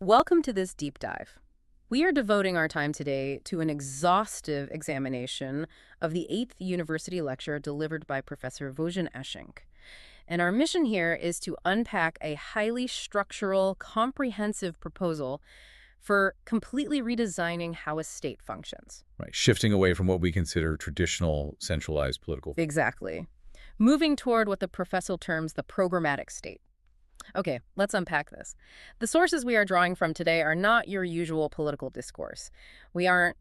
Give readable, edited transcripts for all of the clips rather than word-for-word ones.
Welcome to this deep dive. We are devoting our time today to an exhaustive examination of the 8th university lecture delivered by Professor Wojan Eschenk. And our mission here is to unpack a highly structural, comprehensive proposal for completely redesigning how a state functions. Right, shifting away from what we consider traditional centralized political. Exactly. Moving toward what the professor terms the programmatic state. Okay, let's unpack this. The sources we are drawing from today are not your usual political discourse. We aren't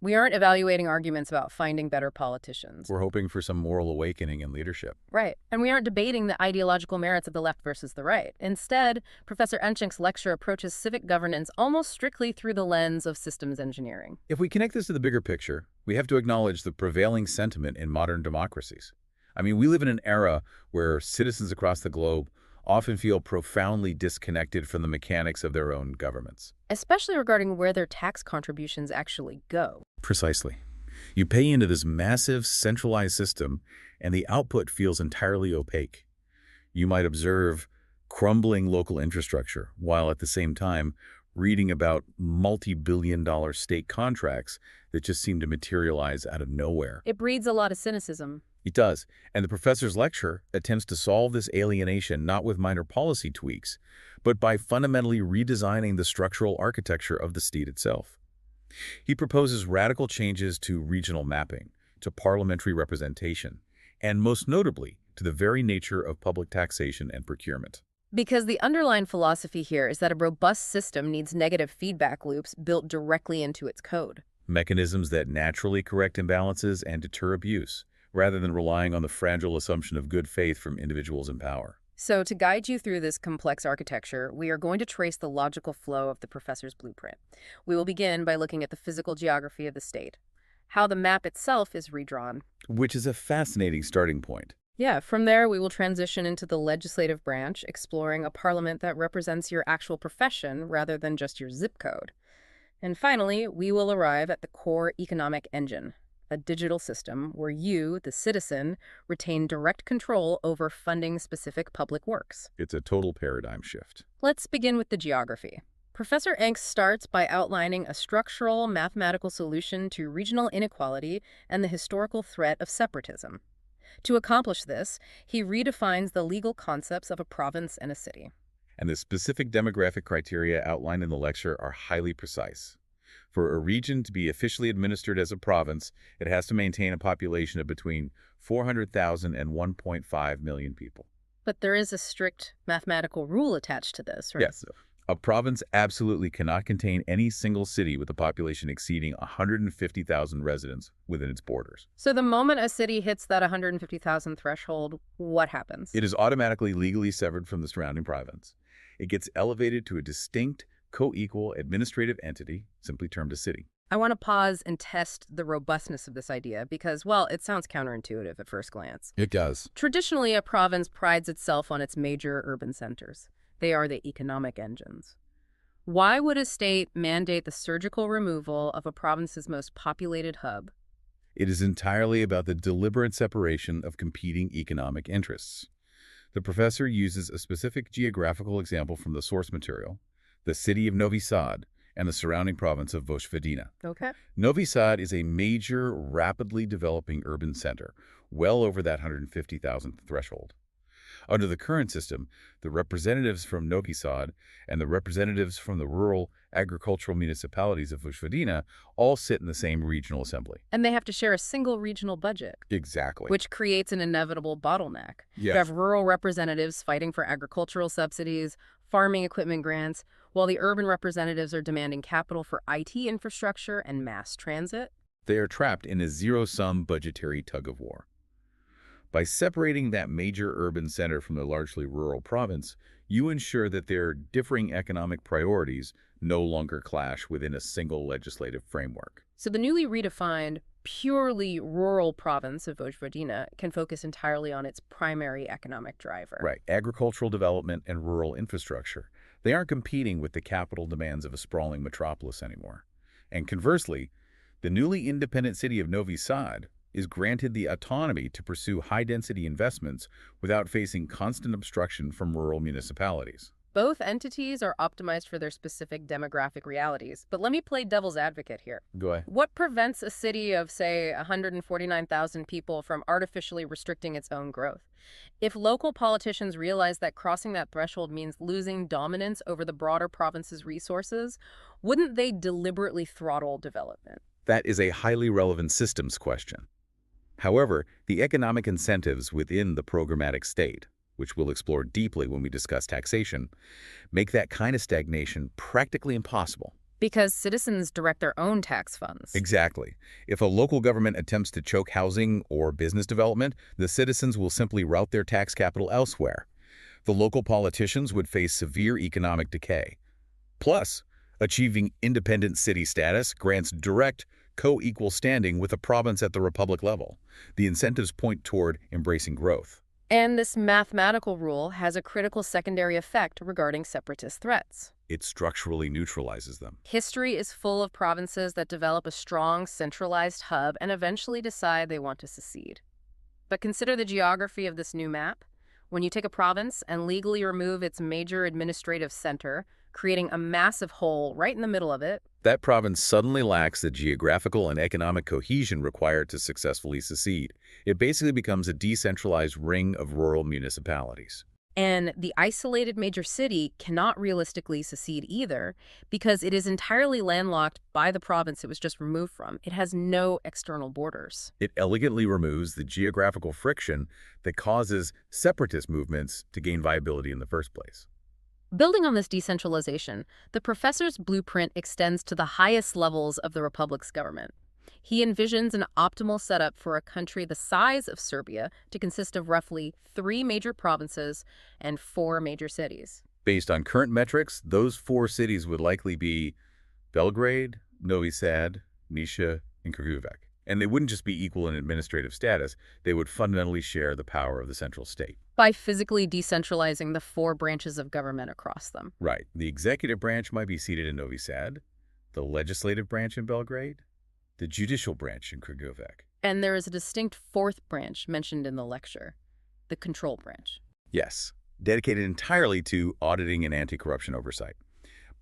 evaluating arguments about finding better politicians. We're hoping for some moral awakening in leadership. Right. And we aren't debating the ideological merits of the left versus the right. Instead, Professor Eschenk's lecture approaches civic governance almost strictly through the lens of systems engineering. If we connect this to the bigger picture, we have to acknowledge the prevailing sentiment in modern democracies. I mean, we live in an era where citizens across the globe often feel profoundly disconnected from the mechanics of their own governments. Especially regarding where their tax contributions actually go. Precisely. You pay into this massive centralized system, and the output feels entirely opaque. You might observe crumbling local infrastructure, while at the same time reading about multi-billion-dollar state contracts that just seem to materialize out of nowhere. It breeds a lot of cynicism. It does, and the professor's lecture attempts to solve this alienation not with minor policy tweaks, but by fundamentally redesigning the structural architecture of the state itself. He proposes radical changes to regional mapping, to parliamentary representation, and most notably, to the very nature of public taxation and procurement. Because the underlying philosophy here is that a robust system needs negative feedback loops built directly into its code. Mechanisms that naturally correct imbalances and deter abuse, rather than relying on the fragile assumption of good faith from individuals in power. So to guide you through this complex architecture, we are going to trace the logical flow of the professor's blueprint. We will begin by looking at the physical geography of the state, how the map itself is redrawn. Which is a fascinating starting point. Yeah, from there we will transition into the legislative branch, exploring a parliament that represents your actual profession rather than just your zip code. And finally, we will arrive at the core economic engine, a digital system where you, the citizen, retain direct control over funding specific public works. It's a total paradigm shift. Let's begin with the geography. Professor Eschenk's starts by outlining a structural mathematical solution to regional inequality and the historical threat of separatism. To accomplish this, he redefines the legal concepts of a province and a city. And the specific demographic criteria outlined in the lecture are highly precise. For a region to be officially administered as a province, it has to maintain a population of between 400,000 and 1.5 million people. But there is a strict mathematical rule attached to this, right? Yes. A province absolutely cannot contain any single city with a population exceeding 150,000 residents within its borders. So the moment a city hits that 150,000 threshold, what happens? It is automatically legally severed from the surrounding province. It gets elevated to a distinct, co-equal administrative entity, simply termed a city. I want to pause and test the robustness of this idea because, well, it sounds counterintuitive at first glance. It does. Traditionally, a province prides itself on its major urban centers. They are the economic engines. Why would a state mandate the surgical removal of a province's most populated hub? It is entirely about the deliberate separation of competing economic interests. The professor uses a specific geographical example from the source material, the city of Novi Sad, and the surrounding province of Vojvodina. Okay. Novi Sad is a major, rapidly developing urban center, well over that 150,000 threshold. Under the current system, the representatives from Novi Sad and the representatives from the rural agricultural municipalities of Vojvodina all sit in the same regional assembly. And they have to share a single regional budget. Exactly. Which creates an inevitable bottleneck. Yes. You have rural representatives fighting for agricultural subsidies, farming equipment grants, while the urban representatives are demanding capital for IT infrastructure and mass transit. They are trapped in a zero-sum budgetary tug-of-war. By separating that major urban center from the largely rural province, you ensure that their differing economic priorities no longer clash within a single legislative framework. So the newly redefined, purely rural province of Vojvodina can focus entirely on its primary economic driver. Right, agricultural development and rural infrastructure. They aren't competing with the capital demands of a sprawling metropolis anymore. And conversely, the newly independent city of Novi Sad is granted the autonomy to pursue high-density investments without facing constant obstruction from rural municipalities. Both entities are optimized for their specific demographic realities. But let me play devil's advocate here. Go ahead. What prevents a city of, say, 149,000 people from artificially restricting its own growth? If local politicians realize that crossing that threshold means losing dominance over the broader province's resources, wouldn't they deliberately throttle development? That is a highly relevant systems question. However, the economic incentives within the programmatic state, which we'll explore deeply when we discuss taxation, make that kind of stagnation practically impossible. Because citizens direct their own tax funds. Exactly. If a local government attempts to choke housing or business development, the citizens will simply route their tax capital elsewhere. The local politicians would face severe economic decay. Plus, achieving independent city status grants direct, co-equal standing with a province at the republic level. The incentives point toward embracing growth. And this mathematical rule has a critical secondary effect regarding separatist threats. It structurally neutralizes them. History is full of provinces that develop a strong, centralized hub and eventually decide they want to secede. But consider the geography of this new map. When you take a province and legally remove its major administrative center, creating a massive hole right in the middle of it, That province suddenly lacks the geographical and economic cohesion required to successfully secede. It basically becomes a decentralized ring of rural municipalities. and the isolated major city cannot realistically secede either because it is entirely landlocked by the province it was just removed from. It has no external borders. It elegantly removes the geographical friction that causes separatist movements to gain viability in the first place. Building on this decentralization, the professor's blueprint extends to the highest levels of the republic's government. He envisions an optimal setup for a country the size of Serbia to consist of roughly 3 major provinces and 4 major cities. Based on current metrics, those 4 cities would likely be Belgrade, Novi Sad, Nisha, and Kragujevac. And they wouldn't just be equal in administrative status, they would fundamentally share the power of the central state. By physically decentralizing the 4 branches of government across them. Right. The executive branch might be seated in Novi Sad, the legislative branch in Belgrade, the judicial branch in Kragujevac. And there is a distinct 4th branch mentioned in the lecture, the control branch. Yes, dedicated entirely to auditing and anti-corruption oversight.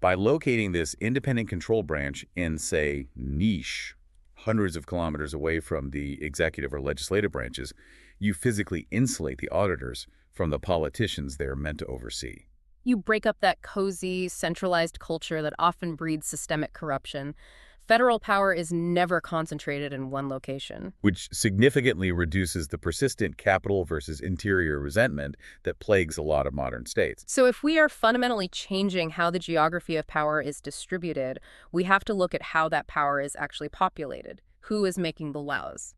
By locating this independent control branch in, say, Niche, hundreds of kilometers away from the executive or legislative branches, you physically insulate the auditors from the politicians they're meant to oversee. You break up that cozy, centralized culture that often breeds systemic corruption. Federal power is never concentrated in one location. Which significantly reduces the persistent capital versus interior resentment that plagues a lot of modern states. So if we are fundamentally changing how the geography of power is distributed, we have to look at how that power is actually populated. Who is making the laws?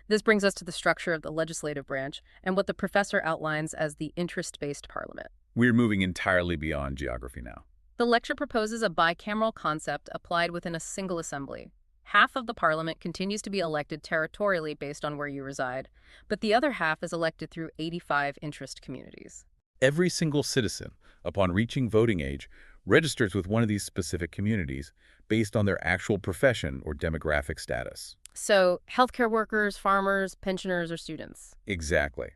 This brings us to the structure of the legislative branch and what the professor outlines as the interest-based parliament. We're moving entirely beyond geography now. The lecture proposes a bicameral concept applied within a single assembly. Half of the parliament continues to be elected territorially based on where you reside, but the other half is elected through 85 interest communities. Every single citizen, upon reaching voting age, registers with one of these specific communities based on their actual profession or demographic status. So, healthcare workers, farmers, pensioners, or students. Exactly.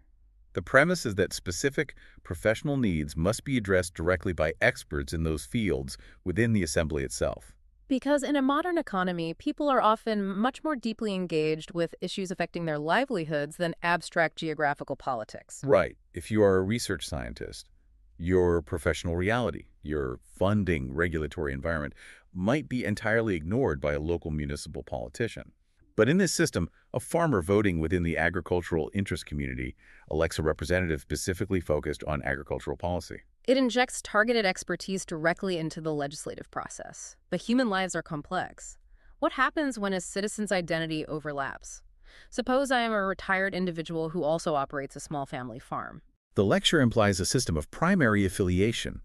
The premise is that specific professional needs must be addressed directly by experts in those fields within the assembly itself. Because in a modern economy, people are often much more deeply engaged with issues affecting their livelihoods than abstract geographical politics. Right. If you are a research scientist, your professional reality, your funding regulatory environment might be entirely ignored by a local municipal politician. But in this system, a farmer voting within the agricultural interest community elects a representative specifically focused on agricultural policy. It injects targeted expertise directly into the legislative process. But human lives are complex. What happens when a citizen's identity overlaps? Suppose I am a retired individual who also operates a small family farm. The lecture implies a system of primary affiliation.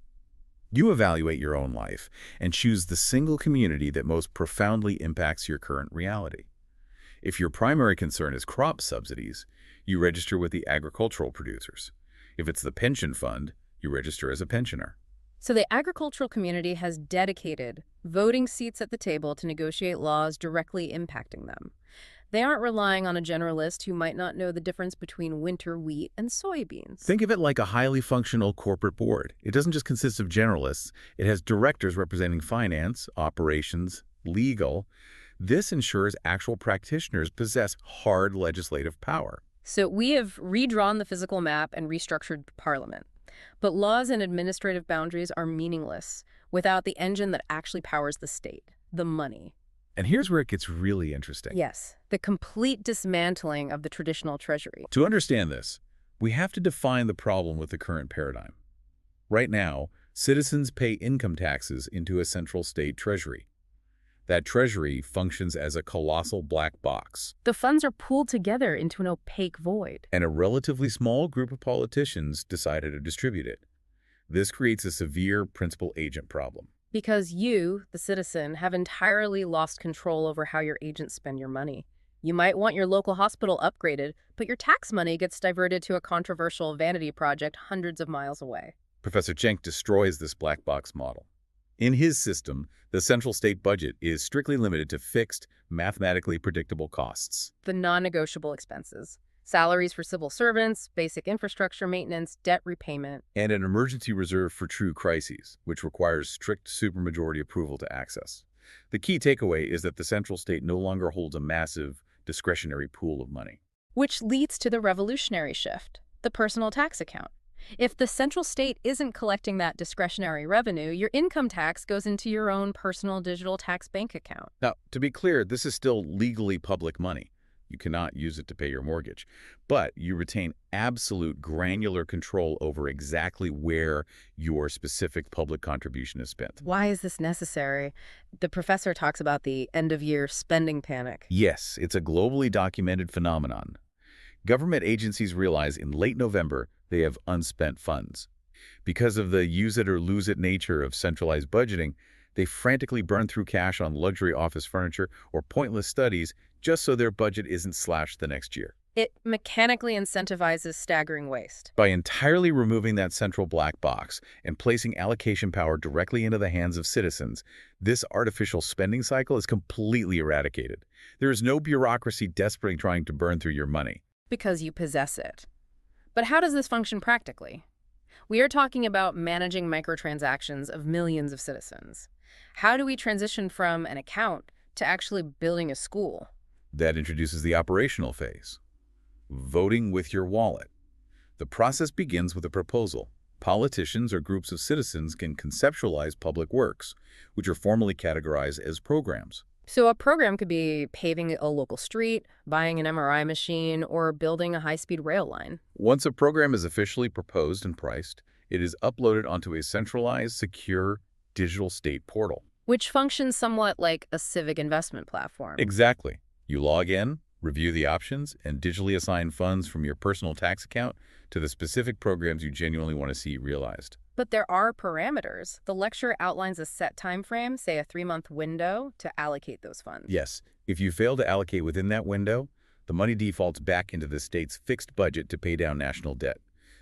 You evaluate your own life and choose the single community that most profoundly impacts your current reality. If your primary concern is crop subsidies, you register with the agricultural producers. If it's the pension fund, you register as a pensioner. So the agricultural community has dedicated voting seats at the table to negotiate laws directly impacting them. They aren't relying on a generalist who might not know the difference between winter wheat and soybeans. Think of it like a highly functional corporate board. It doesn't just consist of generalists. It has directors representing finance, operations, legal. This ensures actual practitioners possess hard legislative power. So we have redrawn the physical map and restructured Parliament. But laws and administrative boundaries are meaningless without the engine that actually powers the state, the money. And here's where it gets really interesting. Yes, the complete dismantling of the traditional treasury. To understand this, we have to define the problem with the current paradigm. Right now, citizens pay income taxes into a central state treasury. That treasury functions as a colossal black box, The funds are pooled together into an opaque void. and a relatively small group of politicians decide how to distribute it. This creates a severe principal-agent problem. Because you, the citizen, have entirely lost control over how your agents spend your money. You might want your local hospital upgraded, but your tax money gets diverted to a controversial vanity project hundreds of miles away. Professor Cenk destroys this black box model. In his system, the central state budget is strictly limited to fixed, mathematically predictable costs. The non-negotiable expenses. Salaries for civil servants, basic infrastructure maintenance, debt repayment. And an emergency reserve for true crises, which requires strict supermajority approval to access. The key takeaway is that the central state no longer holds a massive, discretionary pool of money. Which leads to the revolutionary shift, the personal tax account. If the central state isn't collecting that discretionary revenue, your income tax goes into your own personal digital tax bank account. Now, to be clear, this is still legally public money. You cannot use it to pay your mortgage, but you retain absolute granular control over exactly where your specific public contribution is spent. Why is this necessary? The professor talks about the end-of-year spending panic. Yes, it's a globally documented phenomenon. Government agencies realize in late November they have unspent funds. Because of the use-it-or-lose-it nature of centralized budgeting, they frantically burn through cash on luxury office furniture or pointless studies just so their budget isn't slashed the next year. It mechanically incentivizes staggering waste. By entirely removing that central black box and placing allocation power directly into the hands of citizens, this artificial spending cycle is completely eradicated. There is no bureaucracy desperately trying to burn through your money. Because you possess it. But how does this function practically? We are talking about managing microtransactions of millions of citizens. How do we transition from an account to actually building a school? That introduces the operational phase. Voting with your wallet. The process begins with a proposal. Politicians or groups of citizens can conceptualize public works, which are formally categorized as programs. So a program could be paving a local street, buying an MRI machine, or building a high-speed rail line. Once a program is officially proposed and priced, it is uploaded onto a centralized, secure, digital state portal. Which functions somewhat like a civic investment platform. Exactly. You log in, review the options, and digitally assign funds from your personal tax account to the specific programs you genuinely want to see realized. But there are parameters. The lecture outlines a set time frame, say a 3-month window, to allocate those funds. Yes, if you fail to allocate within that window, the money defaults back into the state's fixed budget to pay down national debt.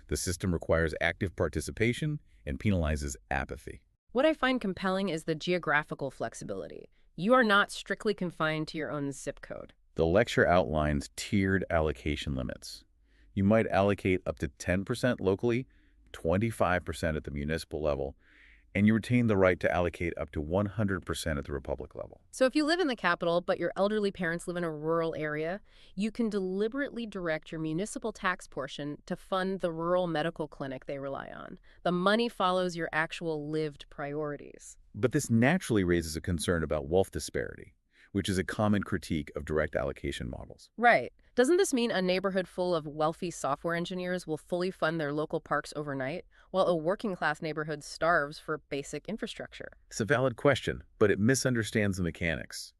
The system requires active participation and penalizes apathy. What I find compelling is the geographical flexibility. You are not strictly confined to your own zip code. The lecture outlines tiered allocation limits. You might allocate up to 10% locally, 25% at the municipal level, and you retain the right to allocate up to 100% at the republic level. So if you live in the capital, but your elderly parents live in a rural area, you can deliberately direct your municipal tax portion to fund the rural medical clinic they rely on. The money follows your actual lived priorities. But this naturally raises a concern about wealth disparity, which is a common critique of direct allocation models. Right. Doesn't this mean a neighborhood full of wealthy software engineers will fully fund their local parks overnight, while a working-class neighborhood starves for basic infrastructure? It's a valid question, but it misunderstands the mechanics.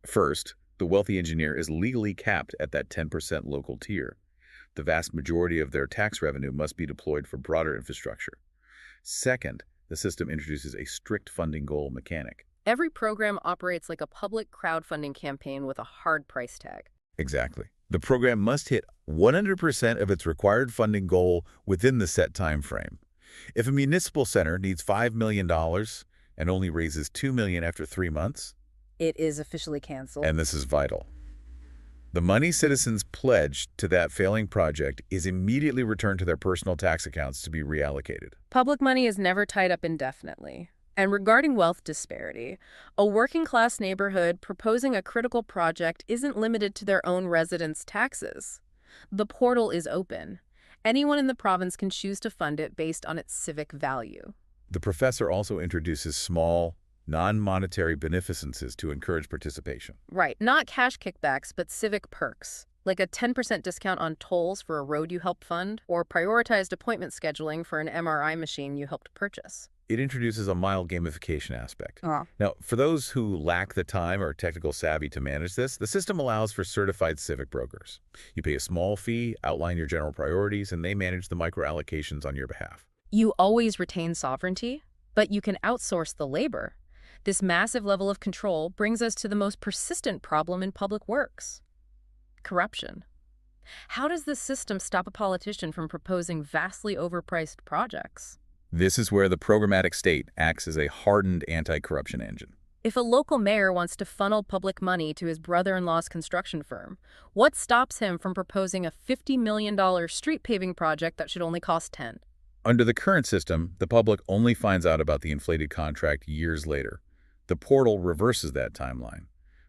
First, the wealthy engineer is legally capped at that 10% local tier. The vast majority of their tax revenue must be deployed for broader infrastructure. Second, the system introduces a strict funding goal mechanic. Every program operates like a public crowdfunding campaign with a hard price tag. Exactly. The program must hit 100% of its required funding goal within the set time frame. If a municipal center needs $5 million and only raises $2 million after 3 months, It is officially canceled. and this is vital, The money citizens pledged to that failing project is immediately returned to their personal tax accounts to be reallocated. Public money is never tied up indefinitely. And regarding wealth disparity, a working-class neighborhood proposing a critical project isn't limited to their own residents' taxes. The portal is open. Anyone in the province can choose to fund it based on its civic value. The professor also introduces small, non-monetary beneficences to encourage participation. Right, not cash kickbacks, but civic perks, like a 10% discount on tolls for a road you helped fund, or prioritized appointment scheduling for an MRI machine you helped purchase. It introduces a mild gamification aspect. Ah. Now, for those who lack the time or technical savvy to manage this, the system allows for certified civic brokers. You pay a small fee, outline your general priorities, and they manage the micro-allocations on your behalf. You always retain sovereignty, but you can outsource the labor. This massive level of control brings us to the most persistent problem in public works: corruption. How does this system stop a politician from proposing vastly overpriced projects? This is where the programmatic state acts as a hardened anti-corruption engine. If a local mayor wants to funnel public money to his brother-in-law's construction firm, what stops him from proposing a $50 million street paving project that should only cost 10? Under the current system, the public only finds out about the inflated contract years later. The portal reverses that timeline.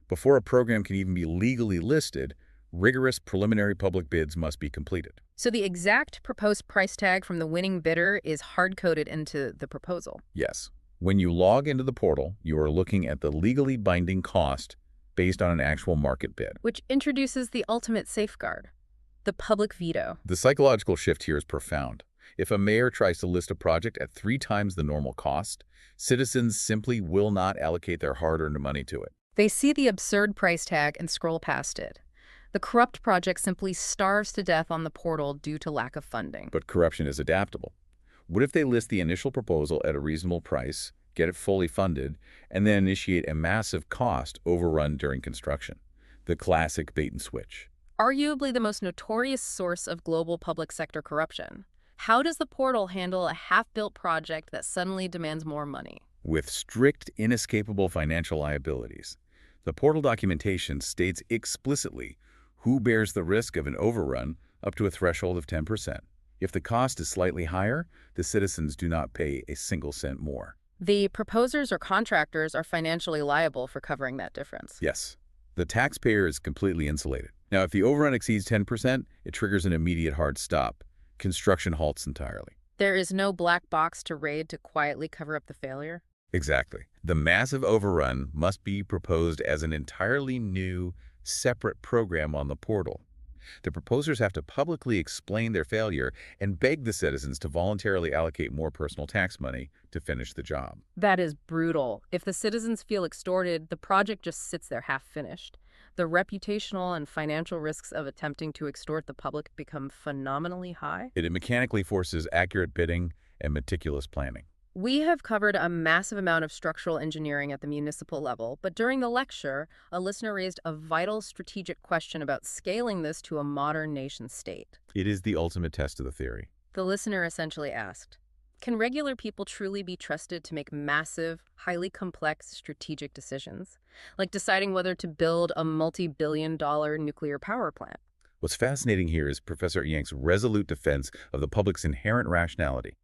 Before a program can even be legally listed, rigorous preliminary public bids must be completed. So the exact proposed price tag from the winning bidder is hard-coded into the proposal. Yes. When you log into the portal, you are looking at the legally binding cost based on an actual market bid. Which introduces the ultimate safeguard: the public veto. The psychological shift here is profound. If a mayor tries to list a project at 3 times the normal cost, citizens simply will not allocate their hard-earned money to it. They see the absurd price tag and scroll past it. The corrupt project simply starves to death on the portal due to lack of funding. But corruption is adaptable. What if they list the initial proposal at a reasonable price, get it fully funded, and then initiate a massive cost overrun during construction? The classic bait and switch. Arguably the most notorious source of global public sector corruption. How does the portal handle a half-built project that suddenly demands more money? With strict, inescapable financial liabilities. The portal documentation states explicitly who bears the risk of an overrun up to a threshold of 10%. If the cost is slightly higher, the citizens do not pay a single cent more. The proposers or contractors are financially liable for covering that difference. Yes. The taxpayer is completely insulated. Now, if the overrun exceeds 10%, it triggers an immediate hard stop. Construction halts entirely. There is no black box to raid to quietly cover up the failure? Exactly. The massive overrun must be proposed as an entirely new, separate program on the portal. The proposers have to publicly explain their failure and beg the citizens to voluntarily allocate more personal tax money to finish the job. That is brutal. If the citizens feel extorted, the project just sits there half-finished. The reputational and financial risks of attempting to extort the public become phenomenally high. It mechanically forces accurate bidding and meticulous planning. We have covered a massive amount of structural engineering at the municipal level, but during the lecture, a listener raised a vital strategic question about scaling this to a modern nation-state. It is the ultimate test of the theory. The listener essentially asked, can regular people truly be trusted to make massive, highly complex strategic decisions, like deciding whether to build a multi-billion-dollar nuclear power plant? What's fascinating here is Professor Yank's resolute defense of the public's inherent rationality.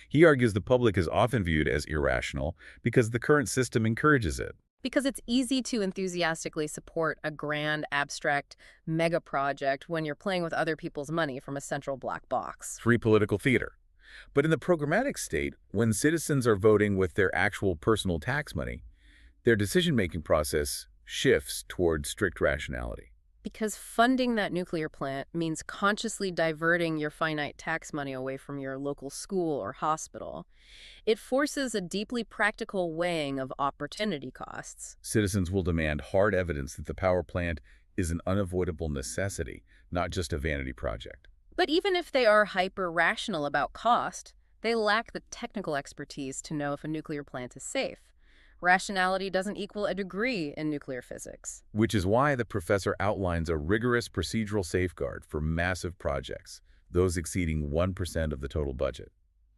He argues the public is often viewed as irrational because the current system encourages it. Because it's easy to enthusiastically support a grand, abstract, mega project when you're playing with other people's money from a central black box. Free political theater. But in the programmatic state, when citizens are voting with their actual personal tax money, their decision-making process shifts toward strict rationality. Because funding that nuclear plant means consciously diverting your finite tax money away from your local school or hospital. It forces a deeply practical weighing of opportunity costs. Citizens will demand hard evidence that the power plant is an unavoidable necessity, not just a vanity project. But even if they are hyper-rational about cost, they lack the technical expertise to know if a nuclear plant is safe. Rationality doesn't equal a degree in nuclear physics. Which is why the professor outlines a rigorous procedural safeguard for massive projects, those exceeding 1% of the total budget.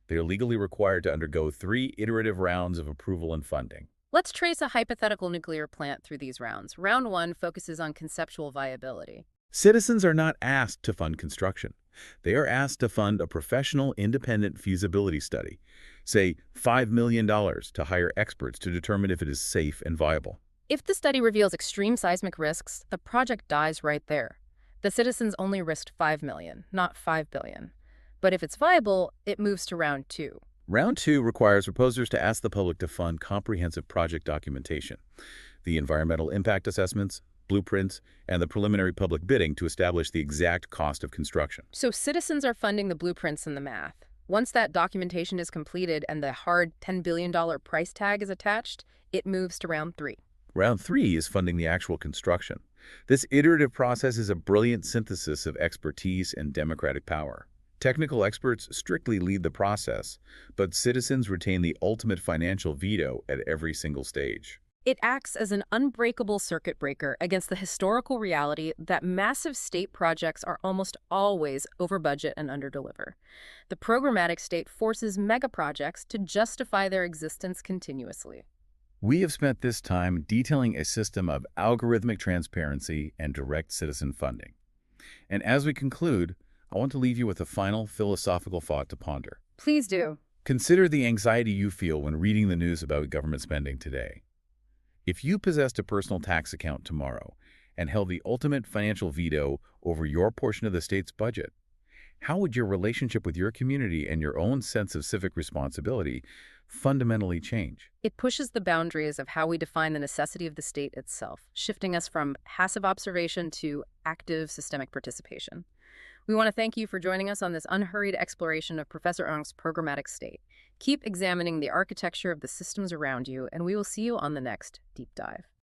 They are legally required to undergo 3 iterative rounds of approval and funding. Let's trace a hypothetical nuclear plant through these rounds. Round 1 focuses on conceptual viability. Citizens are not asked to fund construction. They are asked to fund a professional, independent feasibility study, say $5 million to hire experts to determine if it is safe and viable. If the study reveals extreme seismic risks, the project dies right there. The citizens only risked $5 million, not $5 billion. But if it's viable, it moves to round two. Round 2 requires proposers to ask the public to fund comprehensive project documentation, the environmental impact assessments, blueprints, and the preliminary public bidding to establish the exact cost of construction. So citizens are funding the blueprints and the math. Once that documentation is completed and the hard $10 billion price tag is attached, it moves to round three. Round 3 is funding the actual construction. This iterative process is a brilliant synthesis of expertise and democratic power. Technical experts strictly lead the process, but citizens retain the ultimate financial veto at every single stage. It acts as an unbreakable circuit breaker against the historical reality that massive state projects are almost always over budget and underdeliver. The programmatic state forces mega projects to justify their existence continuously. We have spent this time detailing a system of algorithmic transparency and direct citizen funding. And as we conclude, I want to leave you with a final philosophical thought to ponder. Please do. Consider the anxiety you feel when reading the news about government spending today. If you possessed a personal tax account tomorrow and held the ultimate financial veto over your portion of the state's budget, how would your relationship with your community and your own sense of civic responsibility fundamentally change? It pushes the boundaries of how we define the necessity of the state itself, shifting us from passive observation to active systemic participation. We want to thank you for joining us on this unhurried exploration of Professor Ung's programmatic state. Keep examining the architecture of the systems around you, and we will see you on the next deep dive.